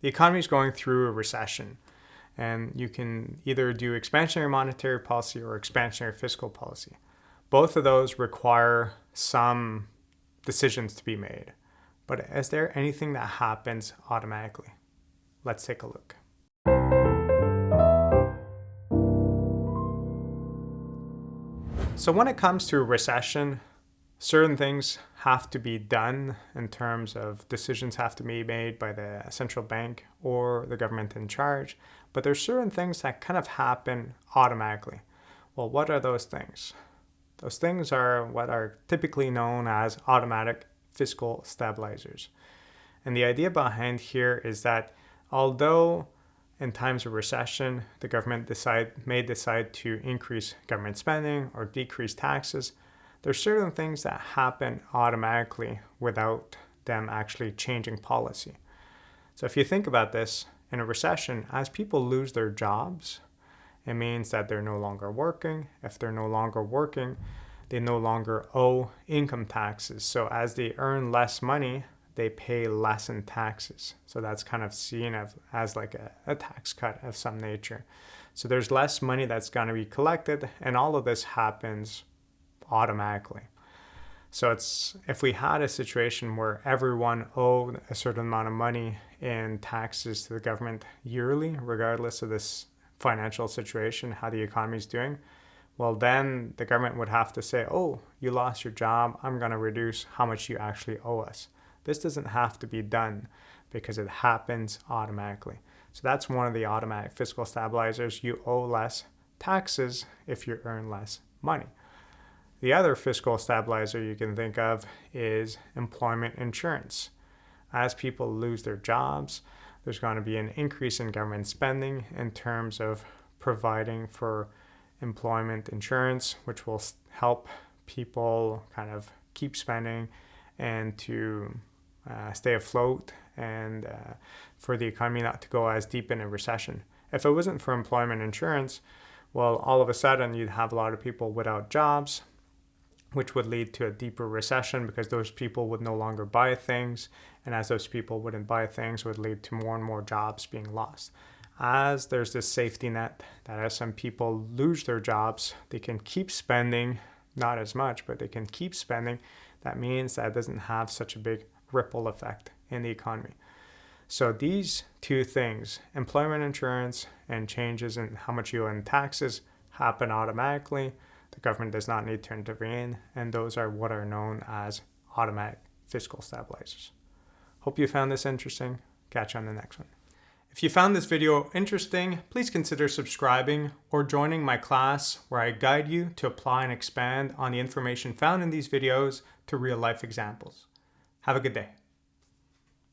the economy is going through a recession, and you can either do expansionary monetary policy or expansionary fiscal policy. Both of those require some decisions to be made. But is there anything that happens automatically? Let's take a look. So when it comes to a recession, certain things have to be done in terms of decisions have to be made by the central bank or the government in charge. But there's certain things that kind of happen automatically. Well, what are those things? Those things are what are typically known as automatic fiscal stabilizers. And the idea behind here is that although in times of recession, the government may decide to increase government spending or decrease taxes, there's certain things that happen automatically without them actually changing policy. So if you think about this, in a recession, as people lose their jobs, it means that they're no longer working. If they're no longer working, they no longer owe income taxes. So as they earn less money, they pay less in taxes. So that's kind of seen as like a tax cut of some nature. So there's less money that's going to be collected, and all of this happens automatically. So if we had a situation where everyone owed a certain amount of money in taxes to the government yearly, regardless of this financial situation, how the economy is doing, well, then the government would have to say, oh, you lost your job, I'm going to reduce how much you actually owe us. This doesn't have to be done because it happens automatically. So that's one of the automatic fiscal stabilizers. You owe less taxes if you earn less money. The other fiscal stabilizer you can think of is employment insurance. As people lose their jobs, there's going to be an increase in government spending in terms of providing for employment insurance, which will help people kind of keep spending and to stay afloat and for the economy not to go as deep in a recession. If it wasn't for employment insurance, well, all of a sudden you'd have a lot of people without jobs, which would lead to a deeper recession because those people would no longer buy things. And as those people wouldn't buy things, would lead to more and more jobs being lost. As there's this safety net that as some people lose their jobs, they can keep spending, not as much, but they can keep spending. That means that it doesn't have such a big ripple effect in the economy. So these two things, employment insurance and changes in how much you owe in taxes, happen automatically. The government does not need to intervene, and those are what are known as automatic fiscal stabilizers. Hope you found this interesting. Catch you on the next one. If you found this video interesting, please consider subscribing or joining my class where I guide you to apply and expand on the information found in these videos to real-life examples. Have a good day.